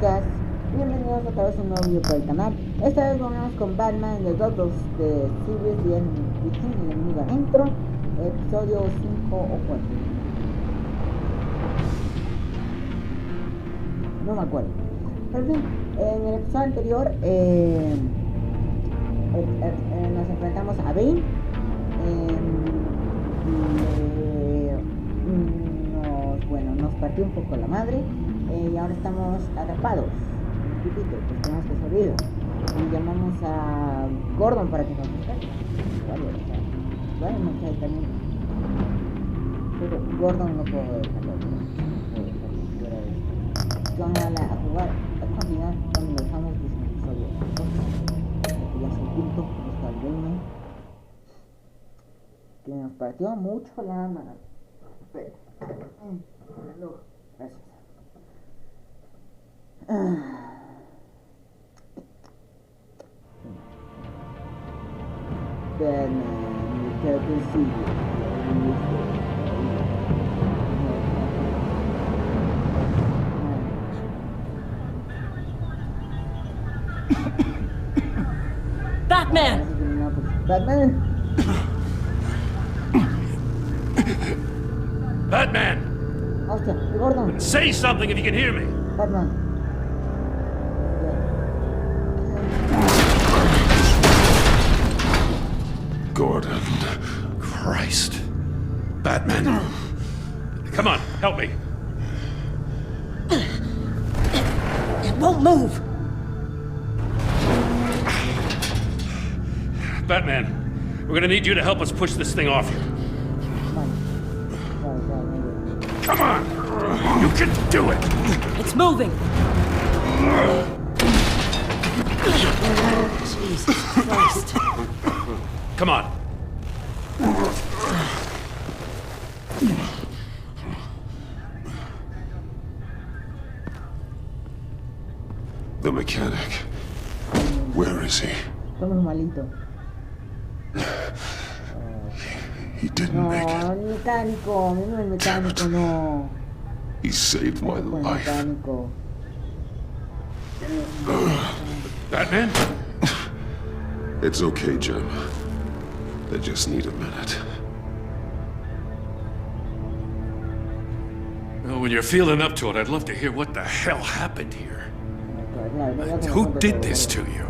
chicas, bienvenidos otra vez a un nuevo video para el canal. Esta vez volvemos con Batman de Doctors de Series y el enemigo adentro, episodio 5 o 4. No me acuerdo. Pero en fin, en el episodio anterior nos enfrentamos a Bane. Nos partió un poco la madre y ahora estamos atrapados. Pues tenemos que salir. Y llamamos a Gordon para que nos rescate. Bueno, no sé también. Pero Gordon no puedo dejarlo. Vamos a jugar, a continuar donde dejamos el episodio. Porque ya es el quinto, está el Bane, que nos partió mucho la madre. Gracias. Batman! Batman! Batman! Hostia, Gordon. Say something if you can hear me. Batman. Gordon. Christ. Batman. Come on, help me. It won't move! Batman, we're gonna need you to help us push this thing off you. Come on! You can do it! It's moving! Jesus Christ. Come on. The mechanic. Where is he? Estamos malito. He didn't No, make it. el mecánico, no. He saved my life. Mecánico. Batman? It's okay, Jim. They just need a minute. Well, when you're feeling up to it, I'd love to hear what the hell happened here. Who did this to you?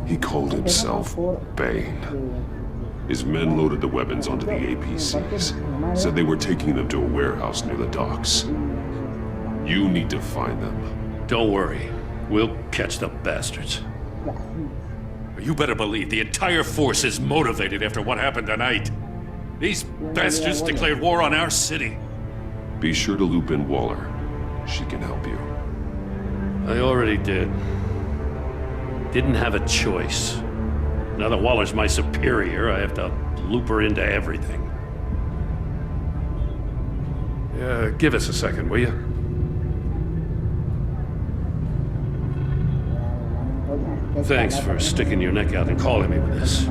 He called himself Bane. His men loaded the weapons onto the APCs. Said they were taking them to a warehouse near the docks. You need to find them. Don't worry. We'll catch the bastards. You better believe the entire force is motivated after what happened tonight. These bastards declared war on our city. Be sure to loop in Waller. She can help you. I already did. Didn't have a choice. Now that Waller's my superior, I have to loop her into everything. Give us a second, will you? Thanks for sticking your neck out and calling me with this.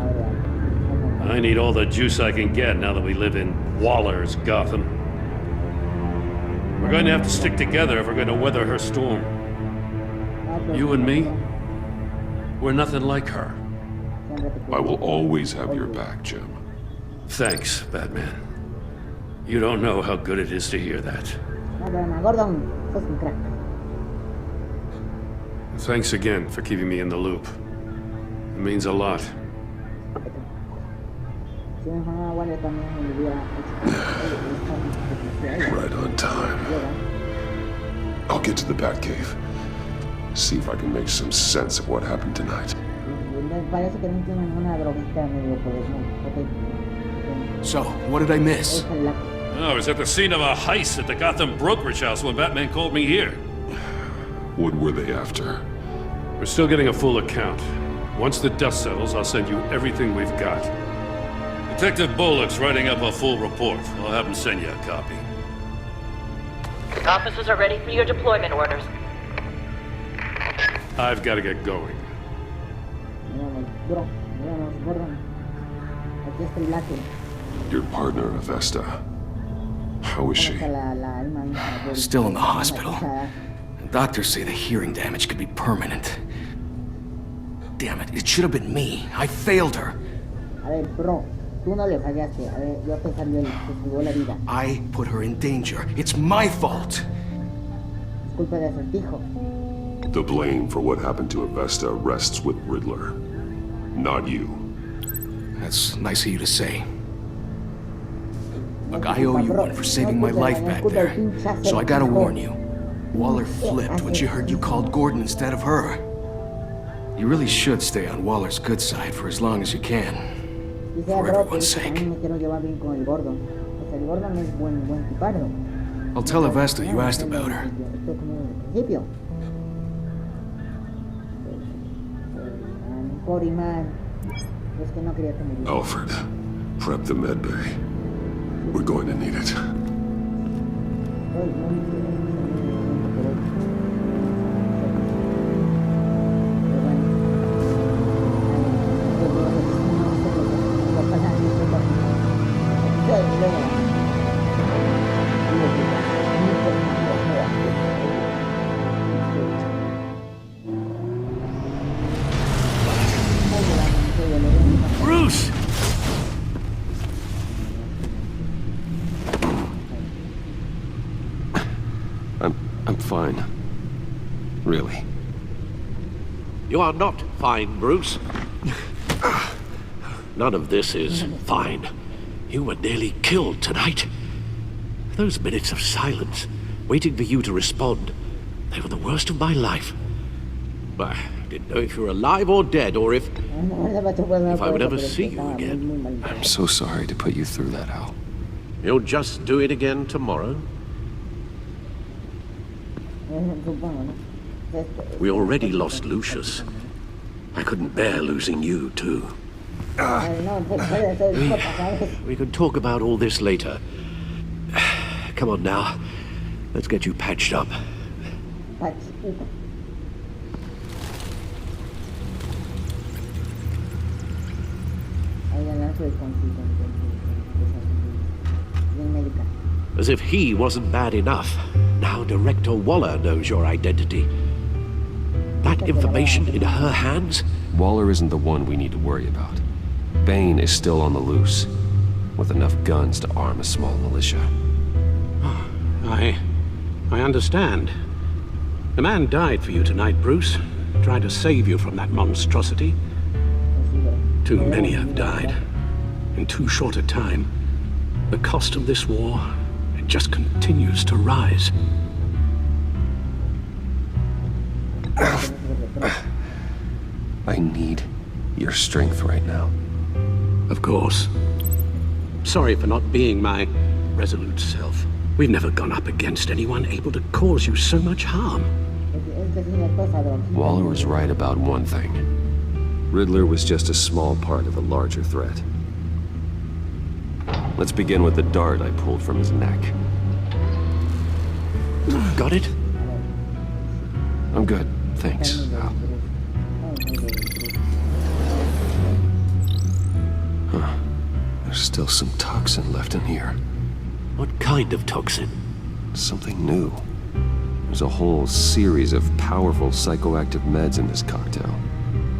I need all the juice I can get now that we live in Waller's Gotham. We're going to have to stick together if we're going to weather her storm. You and me, we're nothing like her. I will always have your back, Jim. Thanks, Batman. You don't know how good it is to hear that. Gordon, sos un crack. Thanks again for keeping me in the loop. It means a lot. Right on time. I'll get to the Batcave. See if I can make some sense of what happened tonight. So, what did I miss? I was at the scene of a heist at the Gotham brokerage house when Batman called me here. What were they after? We're still getting a full account. Once the dust settles, I'll send you everything we've got. Detective Bullock's writing up a full report. I'll have him send you a copy. Officers are ready for your deployment orders. I've got to get going. Your partner, Avesta. How is she? Still in the hospital. Doctors say the hearing damage could be permanent. Damn it should have been me. I failed her. A ver, bro, tú no le fallaste. A ver, yo te salvé la vida. I put her in danger. It's my fault. Es culpa de Acertijo. The blame for what happened to Avesta rests with Riddler, not you. That's nice of you to say. Look, I owe you one for saving my life back there. So I gotta warn you. Waller flipped when she heard you called Gordon instead of her. You really should stay on Waller's good side for as long as you can. For everyone's sake. I'll tell Avesta you asked about her. Alfred, prep the med bay. We're going to need it. Bruce! I'm fine. Really. You are not fine, Bruce. None of this is fine. You were nearly killed tonight. Those minutes of silence, waiting for you to respond, they were the worst of my life. I didn't know if you were alive or dead, or if I would ever see you again. I'm so sorry to put you through that, Al. You'll just do it again tomorrow? We already lost Lucius. I couldn't bear losing you, too. We can talk about all this later. Come on now. Let's get you patched up. As if he wasn't bad enough. Now Director Waller knows your identity. That information in her hands? Waller isn't the one we need to worry about. Bane is still on the loose, with enough guns to arm a small militia. I understand. The man died for you tonight, Bruce. Trying to save you from that monstrosity. Too many have died. In too short a time. The cost of this war, it just continues to rise. I need your strength right now. Of course. Sorry for not being my resolute self. We've never gone up against anyone able to cause you so much harm. Waller was right about one thing. Riddler was just a small part of a larger threat. Let's begin with the dart I pulled from his neck. Got it? I'm good, thanks, Al. Huh. There's still some toxin left in here. What kind of toxin? Something new. There's a whole series of powerful psychoactive meds in this cocktail.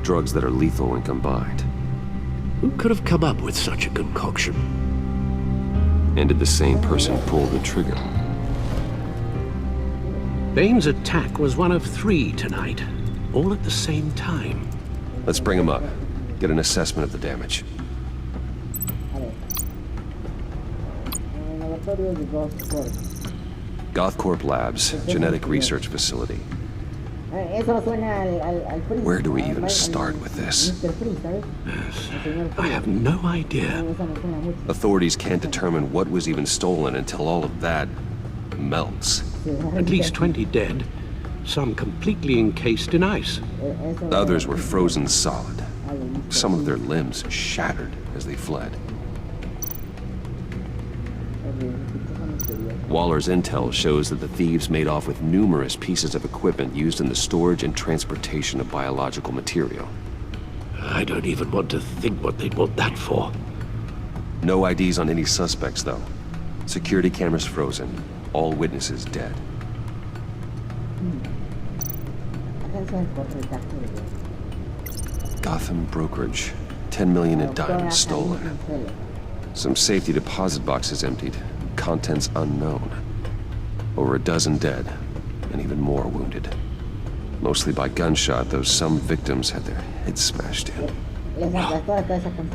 Drugs that are lethal when combined. Who could have come up with such a concoction? And did the same person pull the trigger? Bane's attack was one of 3 tonight, all at the same time. Let's bring him up. Get an assessment of the damage. Gothcorp Labs, genetic research facility. Where do we even start with this? Yes, I have no idea. Authorities can't determine what was even stolen until all of that melts. At least 20 dead, some completely encased in ice. Others were frozen solid. Some of their limbs shattered as they fled. Waller's intel shows that the thieves made off with numerous pieces of equipment used in the storage and transportation of biological material. I don't even want to think what they'd want that for. No IDs on any suspects, though. Security cameras frozen. All witnesses dead. licencia del corretaje de Gotham brokerage. 10 million in diamonds stolen. Some safety deposit boxes emptied. Contents unknown. Over a dozen dead, and even more wounded. Mostly by gunshot, though some victims had their heads smashed in.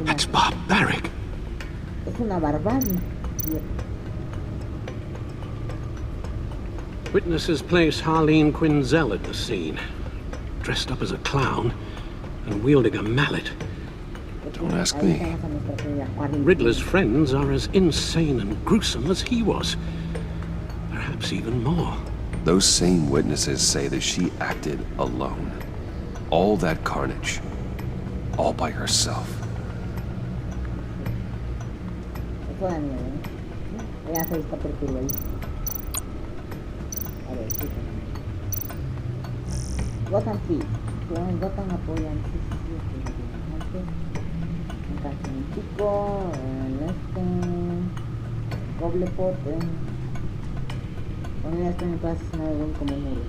That's barbaric. Es una barbarie. Witnesses place Harley Quinzel at the scene, dressed up as a clown and wielding a mallet. Don't ask me. Riddler's friends are as insane and gruesome as he was. Perhaps even more. Those same witnesses say that she acted alone. All that carnage. All by herself. Eso da miedo, ¿eh? Ya se está perturbado ahí. A ver, sí. Gotham Free. En Gotham apoyan, sí, un cancioncico, Cobblepot, poner esto en paz algo como muro.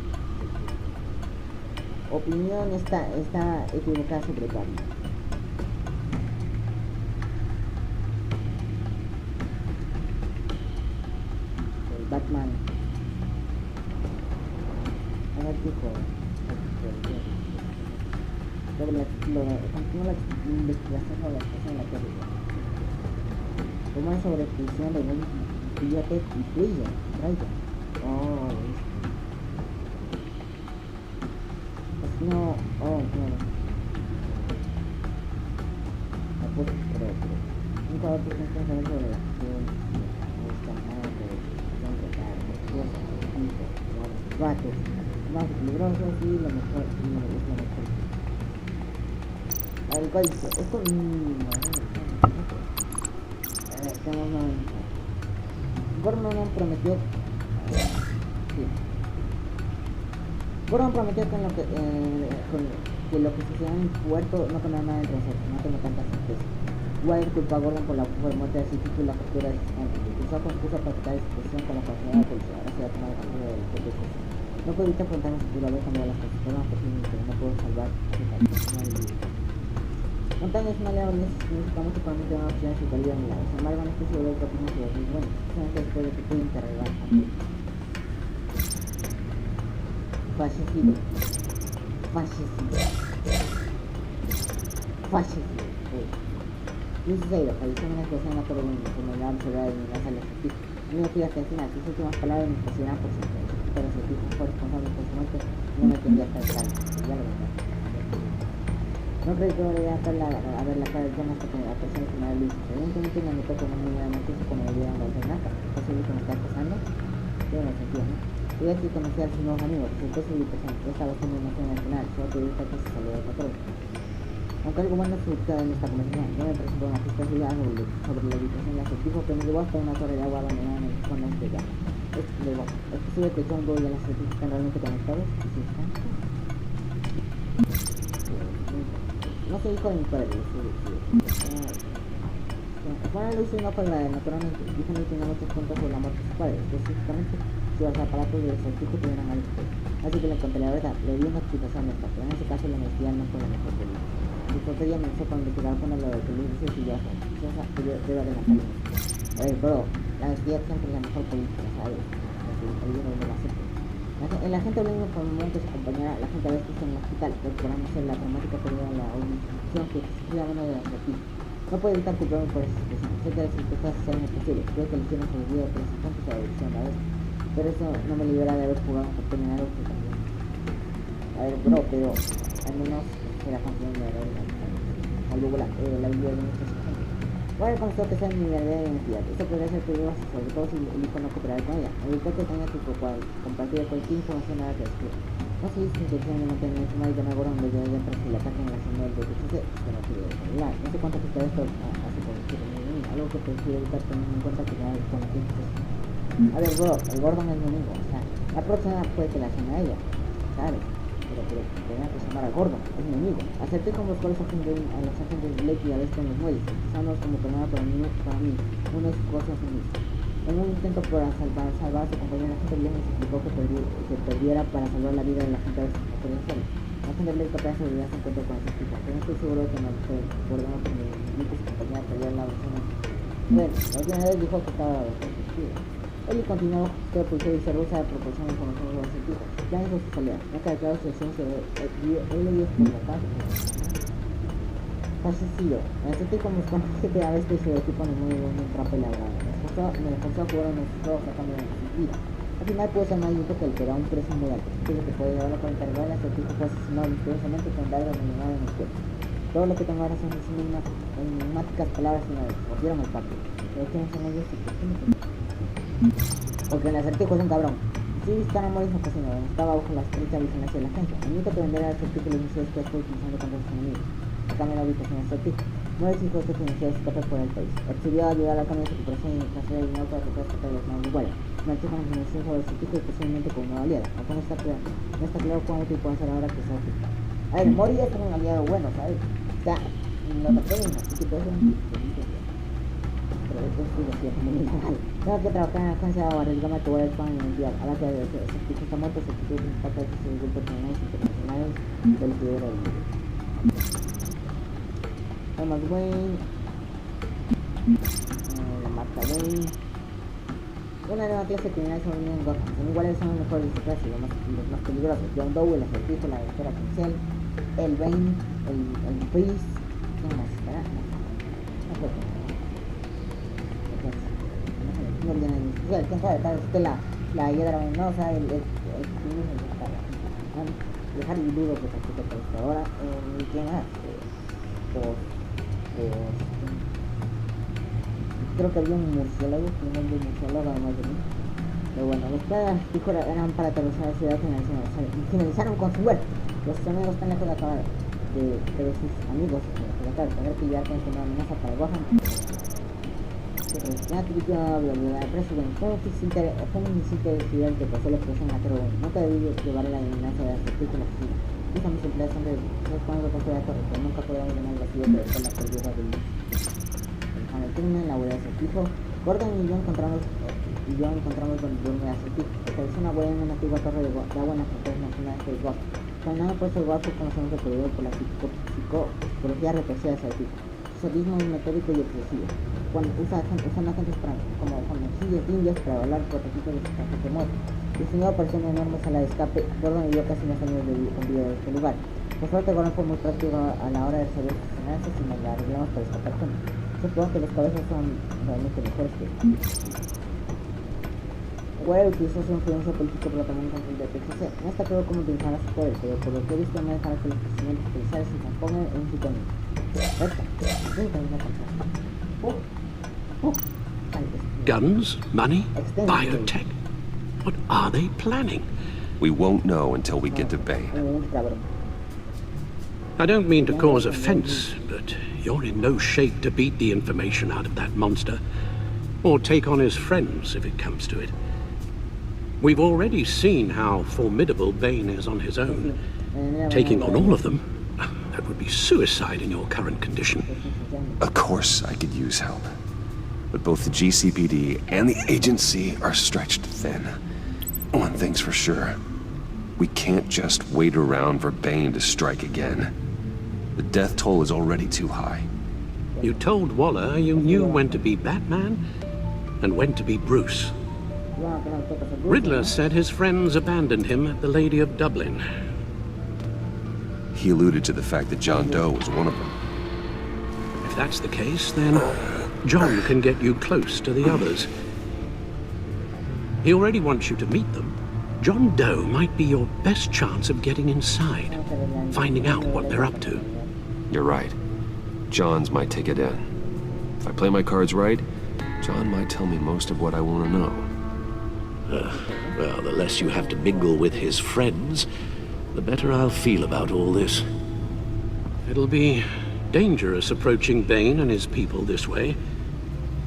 Opinión está equivocada sobre Batman. El Batman. A ver, dijo. Continúa la investigación sobre las cosas en la Tierra. Como es sobre prisión de un billete y brilla. Oh, pues no, oh, claro. Pero nunca otros no están saber sobre la acción, los gatos, más peligrosos y lo mejor, es lo mejor. A ver, ¿cuál dice? Esto, Gordon prometió que lo que sucedió en el puerto no tendrá nada entre nosotros, no tengo tanta certeza. Wire culpa a Gordon por la muerte de City y la captura de sus agentes. Usó confusa para quitar discusión con la capacidad de la policía. Ahora se va a tomar la captura del propio coche. No puedo evitar preguntarme si pudo haber cambiado las cosas, pero no es posible que no puedo salvar su país. Montaña es un aliado necesitamos que probablemente una opción de su calidad en la. Sin embargo, no estoy seguro de que opinión sobre los bueno, solamente después de que pude interrogar a ti. Fallecido. Luis falleció en una explosión en la torre de una enfermedad observada en la sala de justicia. No me pidas que al final, sus últimas palabras me impresionaron por siempre. Pero si el tipo fue responsable por su muerte, no me tendría hasta el final. Ya lo verás. No creo que debería estar a ver la cara de John hasta que la persona que me ha visto. Evidentemente me notó como muy grande como le dieron la alternaca. ¿Es posible que me está acosando? Tiene sentido, ¿no? Voy a decir conocer a sus nuevos amigos, resultó su ubicación. Yo estaba haciendo una emoción al final, solo que evita que se salió del control. Aunque algo bueno surgió en esta conversación, yo me presentó una pista sobre la ubicación y acertijo que me llevó hasta una torre de agua abandonada en el fondo de ella. Es posible que John Doe y el acertijo están realmente conectados. ¿Sí están? No soy hijo de mi padre, Juan lo hizo una palabra naturalmente, dijo que tenía muchos puntos sobre la muerte de su padre, específicamente si los aparatos de acertijo tuvieran algo que ver. Así que le conté la verdad, le di una explicación de esta, pero en ese caso la honestidad no fue la mejor película. Mi tontería me hizo para investigar con lo de que le dice si ya debe adelantar. A ver, bro, la honestidad siempre es la mejor política, ¿sabes? La gente hablando con un momento de su compañera, la gente a veces en el hospital, recuperándose la traumática pérdida de la audición que existía uno de los aquí. No puedo evitar culparme por esa situación. Sé que las circunstancias sean imposibles. Creo que le hicieron su vida por ese punto de la adicción a veces. Pero eso no me libera de haber jugado un papel en algo que también. A ver, bro, pero al menos era campeón de la vida. Salvo la vida de muchas personas. Bueno, comenzó a pesar mi verdadera identidad. Esto podría ser peligroso, sobre todo si el hijo no cooperara con ella. Evitó que tenga que compartir cualquier información nada que descubrir. No se hizo intención de mantener su marido en algo donde yo dentro si le atacan en la señal de DHC, pero que celular. No sé cuánto afecta esto hace por algo que prefiero evitar teniendo en cuenta que ya con el tiempo. A ver, bro, el Gordon es mi amigo, o sea, la próxima puede que la llame a ella, ¿sabes? Pero tenía que llamar a Gordon, es mi amigo. Acerté con los cuales a los agentes de Blake y a veces con los muelles, usándose como perdona para mí, una de sus cosas en mí. En un intento para salvar a su compañero, la gente Blake me explicó que se perdiera para salvar la vida de la gente potencial. La gente de capaz de seguridad se encuentra con ese tipo, pero no estoy seguro de que no podemos que me invite a su compañía a pelear la versión. Bueno, la última vez dijo que estaba bastante chido. Él continuó que la policía y Rusia proporciona información sobre ese tipo. Ya hizo su salida, no ha declarado su esencia de él le dio por la paz. Parecido, en este tipo me esconde que a veces su equipo no es muy bueno en trampa y labrada. Me esforzó a jugar unos juegos a cambio de su vida. Al final puede ser más duro que el que da un precio muy alto. Creo que puede llevarlo con intervalos, este tipo fue asesinado misteriosamente con dardo eliminado en el cuerpo. Todo lo que tengo ahora son enigmáticas palabras finales. Rompieron el pacto. Pero ¿quiénes son ellos y por qué me conocen? Porque el acertijo es un cabrón. Si están a morir en cocina, estaba bajo la estrecha vigilancia de la agencia. El único que venderá el acertijo lo inició después fue utilizando contra sus enemigos. Acá me la ubicación del acertijo. Nueve hijos de financiar escapar por el país. Accedió a ayudar a la cambio de recuperación y transferir el dinero para que pueda escapar de los manos iguales. Me ha hecho con información sobre el acertijo y posiblemente con una aliada. Acá no está claro cuándo te puedo hacer ahora que sea útil. A ver, Mori es un aliado bueno, ¿sabes? O sea, lo atreven, así que puede ser un pero eso sí lo siento muy mal. Tengo que trabajar en la agencia o arriesgarme a que voy a España y enviar. Ahora que el acertijo está muerto, se explica un impacto de sus grupos criminales internacionales del fidero del mundo. Thomas Wayne, la marca Wayne. Una nueva clase de criminales son en Gotham. Son iguales, son los mejores de su clase, los más peligrosos. John Doe, el acertijo, la doctora Pincel, el Bane, el Priest. ¿Quién más? ¿Espera? No puedo. No viene ni siquiera, quién sabe, tal vez la hiedra venenosa, el Harley Ludo que practica por esta hora, y quién más, creo que había un murciélago, un nombre de murciélago además de mí. Pero bueno, los planes eran para aterrizar la ciudad finalizaron con su muerte. Los amigos están lejos de acabar, pero sus amigos, tener que llevar con una amenaza para Gotham. La crítica la empresa fue un incidente de ciudad que pasó la explosión en la Terra. Nunca debí llevar la eliminancia de acertijo en la oficina. Esa mis empleados son de los cuando contra la torre, pero nunca podíamos llenar el vacío de la pérdida del el crimen, la huella de acertijo. Gordon y yo encontramos con el dueño de acertijo. Estableció una huella en una antigua torre de agua en las fronteras nacionales de Gotham. Caminando por ese lugar fue conocimiento perdido por la psicología retorcida de acertijo. Sadismo metódico y obsesivo. Cuando usando agentes como homicidios indios para evaluar prototipos de sus de muerte. Diseñado para ser una enorme sala de escape, Gordon vivió casi 2 años de vida de este lugar. Por suerte, Gordon fue muy práctico a la hora de resolver sus finanzas y nos la arreglamos para escapar juntos. Supongo que los cabezas son realmente mejores que Ware utilizó su influencia política para tomar un control de PCC. No está claro cómo utilizar su poder, pero por lo que he visto no dejará que los procedimientos policiales se transpongan en un sitio mismo. Guns, money, biotech. What are they planning? We won't know until we get to Bane. I don't mean to cause offense, but you're in no shape to beat the information out of that monster, or take on his friends if it comes to it. We've already seen how formidable Bane is on his own. Taking on all of them, that would be suicide in your current condition. Of course I could use help. But both the GCPD and the agency are stretched thin. One thing's for sure. We can't just wait around for Bane to strike again. The death toll is already too high. You told Waller you knew when to be Batman and when to be Bruce. Riddler said his friends abandoned him at the Lady of Dublin. He alluded to the fact that John Doe was one of them. If that's the case, then John can get you close to the others. He already wants you to meet them. John Doe might be your best chance of getting inside, finding out what they're up to. You're right. John's my ticket in. If I play my cards right, John might tell me most of what I want to know. Well, the less you have to mingle with his friends, the better I'll feel about all this. It'll be dangerous approaching Bane and his people this way.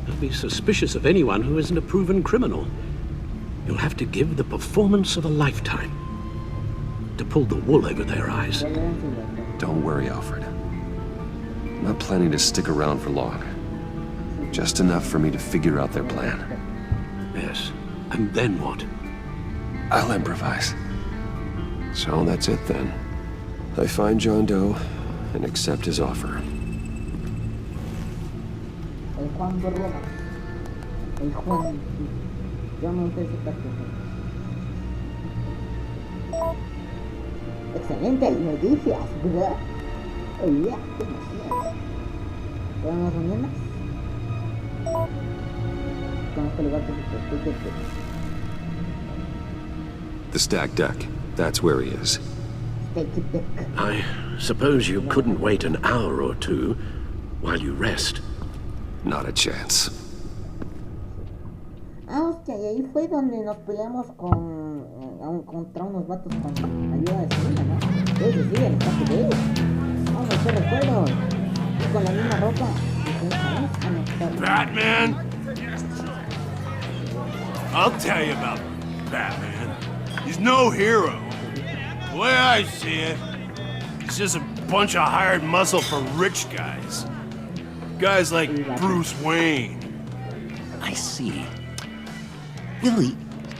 They'll be suspicious of anyone who isn't a proven criminal. You'll have to give the performance of a lifetime to pull the wool over their eyes. Don't worry, Alfred. I'm not planning to stick around for long. Just enough for me to figure out their plan. Yes, and then what? I'll improvise. So that's it then. I find John Doe and accept his offer. El Juan Borroma. El Juan. Yo no sé ese personaje. Excelente noticias, ¿verdad? Oye, qué emoción. ¿Podemos unirnos? Con este lugar que The stacked deck. That's where he is. I suppose you couldn't wait an hour or two while you rest. Not a chance. Ah, hostia, y ahí fue donde nos peleamos contra unos vatos con ayuda de Selena, ¿no? Sí, el espacio de ellos. Vamos, qué recuerdo. Y con la misma ropa. Batman? I'll tell you about Batman. He's no hero. The way I see it, he's just a bunch of hired muscle for rich guys. Guys like Bruce Wayne. I see. Willie,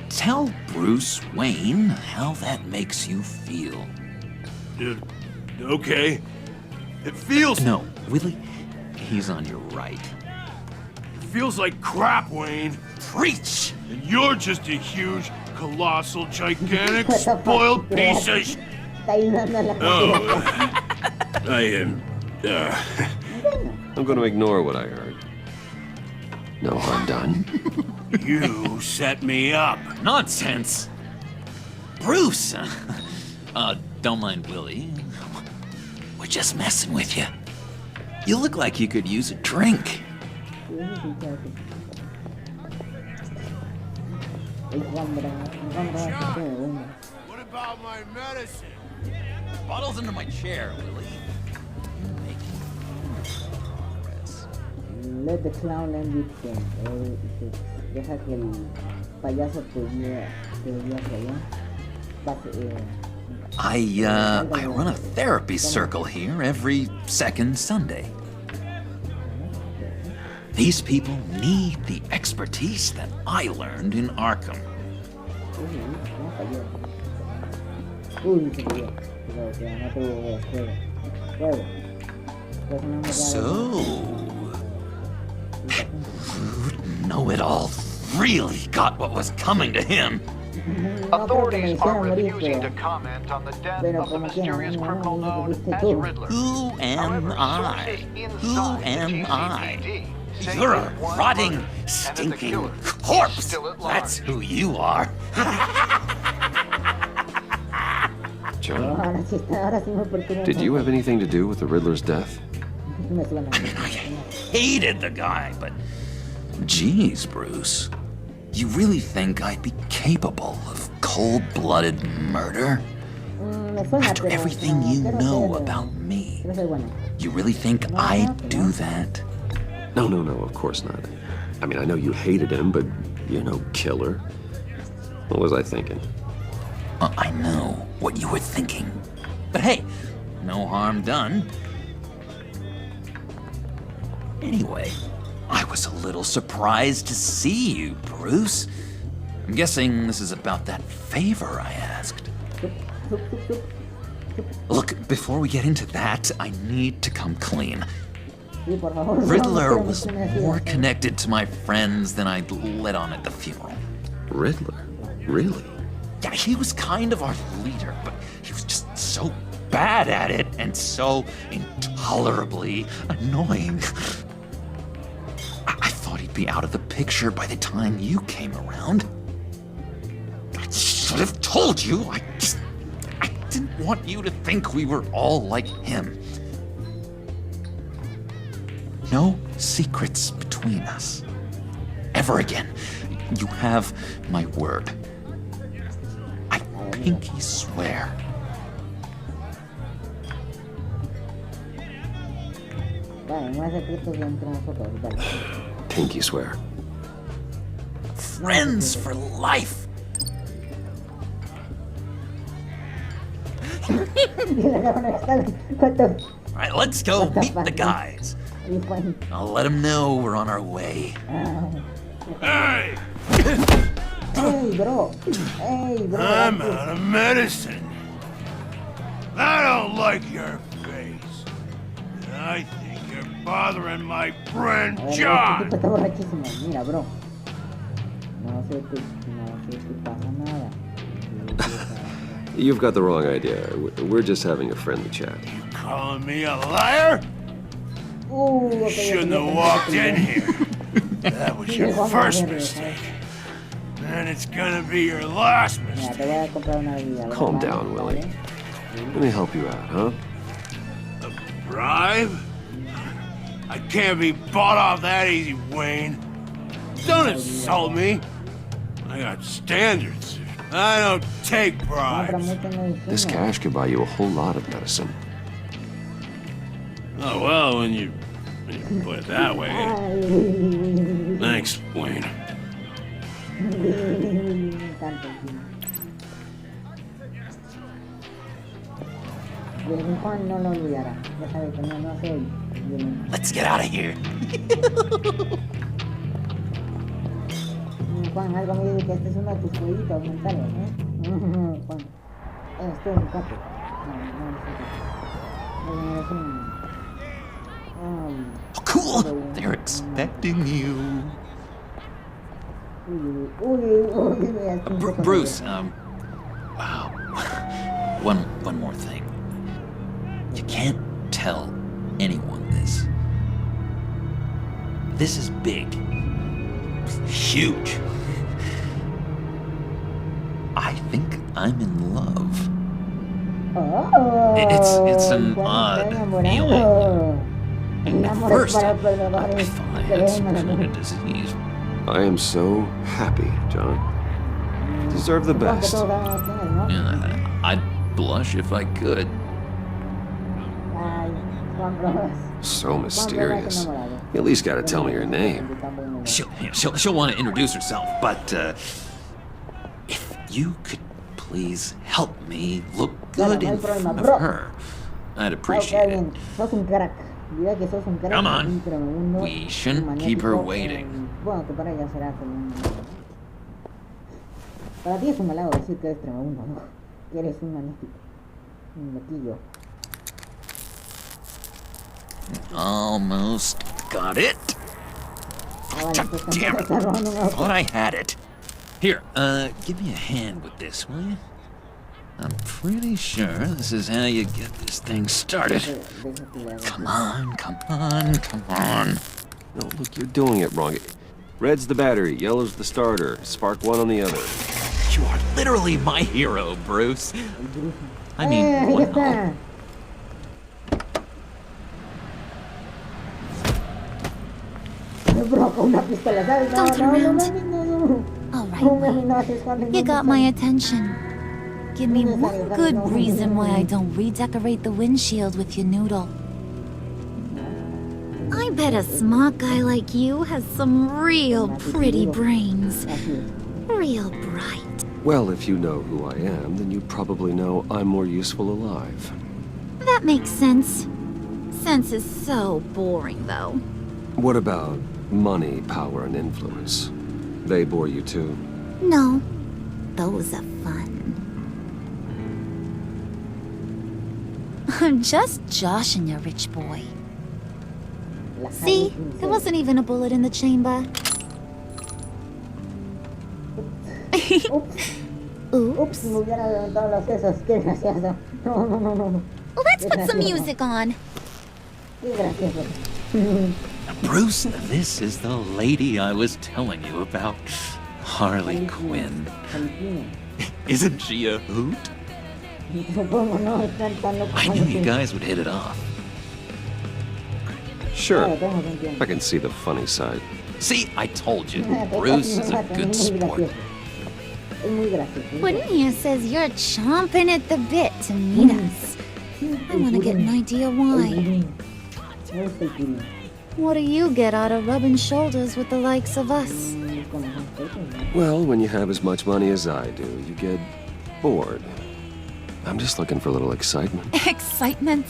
tell Bruce Wayne how that makes you feel. Dude, okay. It feels... No, Willie, he's on your right. It feels like crap, Wayne. Preach! And you're just a huge, colossal, gigantic, spoiled piece of... Oh, I am... I'm going to ignore what I heard. No harm done. You set me up. Nonsense! Bruce! Don't mind Willie. We're just messing with you. You look like you could use a drink. What about my medicine? Bottle's under my chair, Willie. Let the clown end it then. Deja que el payaso te guíe hacia allá. I run a therapy circle here every second Sunday. These people need the expertise that I learned in Arkham. So, know-it-all really got what was coming to him. Authorities are refusing to comment on the death of the mysterious criminal known as Riddler. Who am I? Who am I? You're a rotting, stinking corpse! That's who you are. John, did you have anything to do with the Riddler's death? I mean, I hated the guy, but... Geez, Bruce. You really think I'd be capable of cold-blooded murder? After everything you know about me, you really think I'd do that? No, of course not. I mean, I know you hated him, but you're no killer. What was I thinking? I know what you were thinking. But hey, no harm done. Anyway, I was a little surprised to see you, Bruce. I'm guessing this is about that favor I asked. Look, before we get into that, I need to come clean. Riddler was more connected to my friends than I'd let on at the funeral. Riddler? Really? Yeah, he was kind of our leader, but he was just so bad at it and so intolerably annoying. I thought he'd be out of the picture by the time you came around. I should have told you. I didn't want you to think we were all like him. No secrets between us. Ever again. You have my word. I pinky swear. Pinky swear. Friends for life. All right, let's go meet the guys. I'll let them know we're on our way. Hey! Hey, bro. I'm out of medicine. I don't like your face. And I think you're bothering my friend A ver, este John. tipo está borrachísimo. Mira, bro. No se te pasa nada. You've got the wrong idea. We're just having a friendly chat. You calling me a liar? Okay, Shouldn't have walked in here. That was your first mistake. And it's gonna be your last Mira, mistake. te voy a comprar una bebida. Calm ¿verdad? down, Willie. ¿Vale? Let me help you out, huh? A bribe? I can't be bought off that easy, Wayne. Don't insult me. I got standards. I don't take Compra bribes. mucho medicina. This cash could buy you a whole lot of medicine. Oh, well, when you put it that way. Ay, Thanks, Wayne. tanto, sí. Bien, Juan no lo olvidará. Ya sabe que no soy violento. Let's get out of here. Juan, algo me dice que este es uno de tus jueguitos mentales, ¿eh? Juan, esto es un capo. No es un... Oh, cool. They're expecting you. Bruce, wow. One more thing. You can't tell anyone this. This is big. Huge. I think I'm in love. It's an odd feeling. At first, I thought I had some kind of disease. I am so happy, John. Deserve the best. Yeah, I'd blush if I could. So mysterious. You at least gotta tell me your name. She'll want to introduce herself, but if you could please help me look good in front of her, I'd appreciate it. Come on. We shouldn't keep her waiting. Bueno, que para ella será como un... Para ti es un halago decir que eres tremebundo, ¿no? Que eres un magnífico. Un loquillo. Almost got it. Damn it. Thought I had it. Here, give me a hand with this, will you? I'm pretty sure this is how you get this thing started. Come on, come on, come on. No, look, you're doing it wrong. Red's the battery, yellow's the starter. Spark one on the other. You are literally my hero, Bruce. I mean, wow. Don't turn around. All right, you got my attention. Give me one good reason why I don't redecorate the windshield with your noodle. I bet a smart guy like you has some real pretty brains. Real bright. Well, if you know who I am, then you probably know I'm more useful alive. That makes sense. Sense is so boring, though. What about money, power, and influence? They bore you too? No, those are fun. I'm just joshing you, rich boy. See? There wasn't even a bullet in the chamber. Oops. Let's put some music on. Bruce, this is the lady I was telling you about. Harley Quinn. Isn't she a hoot? I knew you guys would hit it off. Sure. I can see the funny side. See, I told you. Bruce is a good sport. Quinn here says you're chomping at the bit to meet us. I want to get an idea why. What do you get out of rubbing shoulders with the likes of us? Well, when you have as much money as I do, you get bored. I'm just looking for a little excitement. Excitement?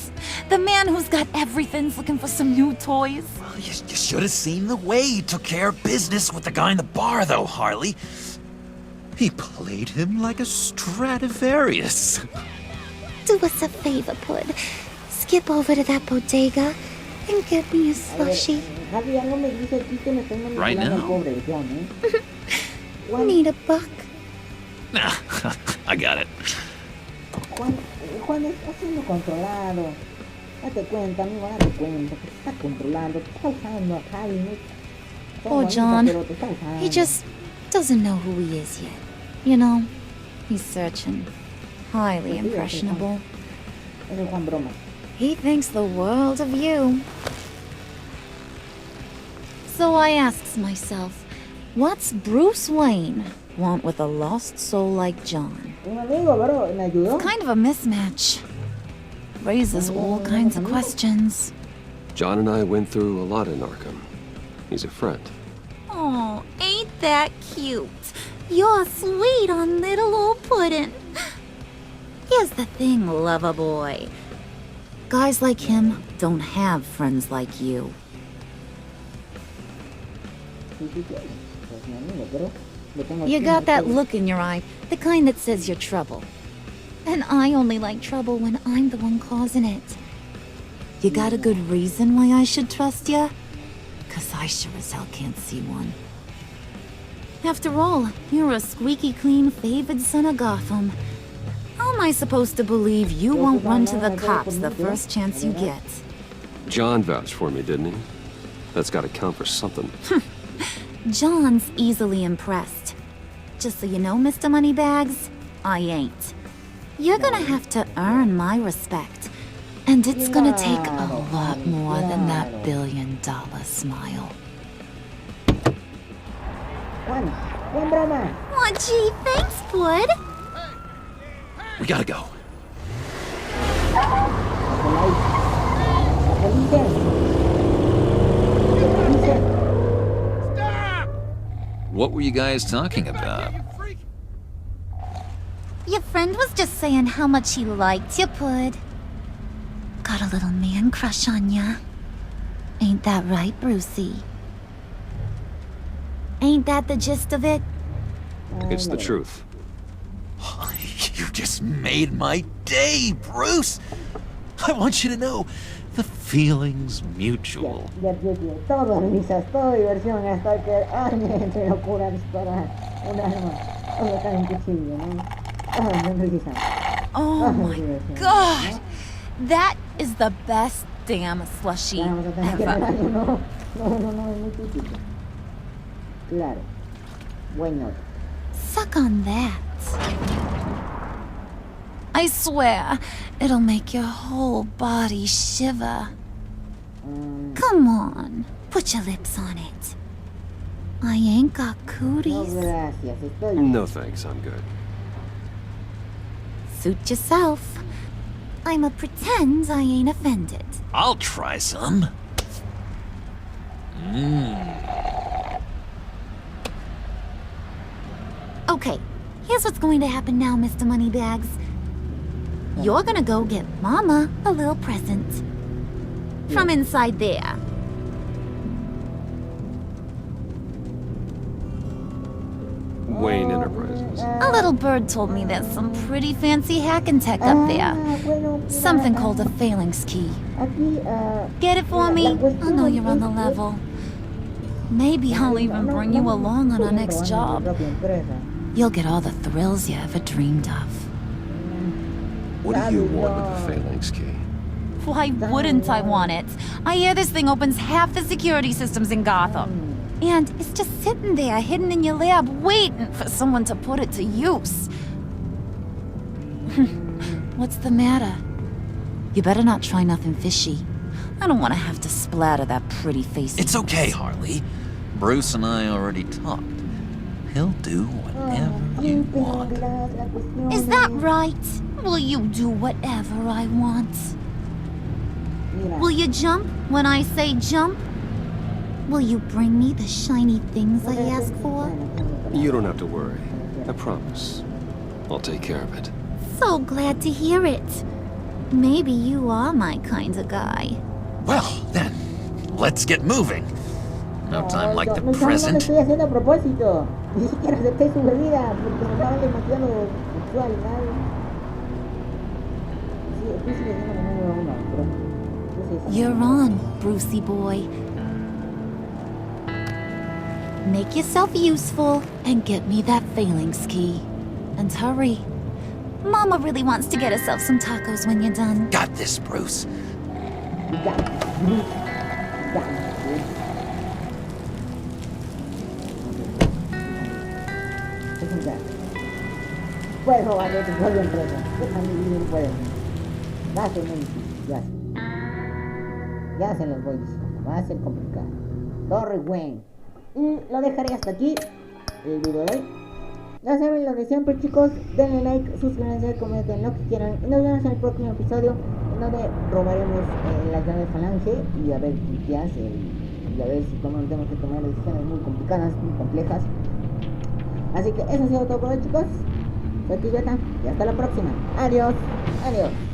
The man who's got everything's looking for some new toys. Well, you should have seen the way he took care of business with the guy in the bar, though, Harley. He played him like a Stradivarius. Do us a favor, Pud. Skip over to that bodega and get me a slushie. Right now? Need a buck? Nah, I got it. Juan está siendo controlado. Date cuenta, amigo, date cuenta que te está controlando, te está usando a Javi. Oh, John. He just doesn't know who he is yet. You know, he's searching. Highly impressionable. Es el Juan Broma. He thinks the world of you. So I asks myself, what's Bruce Wayne want with a lost soul like John? Un amigo, bro, me ayudó. It's kind of a mismatch. Raises all kinds of questions. John and I went through a lot in Arkham. He's a friend. Oh, ain't that cute? You're sweet on little old puddin'. Here's the thing, lover boy. Guys like him don't have friends like you. You got that look in your eye, the kind that says you're trouble. And I only like trouble when I'm the one causing it. You got a good reason why I should trust you? 'Cause I sure as hell can't see one. After all, you're a squeaky clean favored son of Gotham. How am I supposed to believe you won't run to the cops the first chance you get? John vouched for me, didn't he? That's gotta count for something. John's easily impressed. Just so you know, Mr. Moneybags, I ain't. You're gonna have to earn my respect. And it's gonna take a lot more than that $1 billion smile. Juan Broma. Aw, gee, thanks, Bud. We gotta go. What were you guys talking about? Your friend was just saying how much he liked you, Bud. Got a little man crush on ya. Ain't that right, Brucey? Ain't that the gist of it? It's the truth. You just made my day, Bruce. I want you to know, the feeling's mutual. Todo risas, todo diversión, hasta que alguien entre locura dispara un arma o sacar un cuchillo, ¿no? Oh my god! That is the best damn slushie ever. No, es muy típico. Claro. Bueno. Suck on that. I swear, it'll make your whole body shiver. Come on, put your lips on it. I ain't got cooties. No thanks, I'm good. Suit yourself. I'ma pretend I ain't offended. I'll try some. Okay, here's what's going to happen now, Mr. Moneybags. You're gonna go get Mama a little present. From inside there. Wayne Enterprises. A little bird told me there's some pretty fancy hacking tech up there. Something called a phalanx key. Get it for me? I know you're on the level. Maybe I'll even bring you along on our next job. You'll get all the thrills you ever dreamed of. What do you want with the phalanx key? Why wouldn't I want it? I hear this thing opens half the security systems in Gotham. And it's just sitting there, hidden in your lab, waiting for someone to put it to use. What's the matter? You better not try nothing fishy. I don't want to have to splatter that pretty face. It's okay, Harley. Bruce and I already talked. He'll do whatever you want. Is that right? Will you do whatever I want? Will you jump when I say jump? Will you bring me the shiny things I ask for? You don't have to worry. I promise. I'll take care of it. So glad to hear it. Maybe you are my kind of guy. Well, then, let's get moving. No time like the present. Estoy haciendo a propósito. Ni siquiera acepté su bebida porque me estaba demasiado sexual, ¿sabes? tú sigues siendo mi número uno, pero tú sigues siendo You're mi número on, Brucey boy. Make yourself useful and get me that phalanx key. And hurry. Mama really wants to get herself some tacos when you're done. Got this, Bruce. Ya. Ya. Es un ya. Puedes robarle tu propia empresa. Déjame vivir, puedes. Gracias, Memphis. Gracias. Ya se los voy diciendo. Va a ser complicado. Torre Wayne. Y lo dejaré hasta aquí. El video de hoy. Ya saben lo de siempre, chicos. Denle like, suscríbanse, comenten lo que quieran. Y nos vemos en el próximo episodio, en donde robaremos la llave falange y a ver qué hace. Y a ver si tenemos que tomar decisiones muy complicadas, muy complejas. Así que eso ha sido todo por hoy, chicos. Soy Quilleta y hasta la próxima. Adiós. Adiós.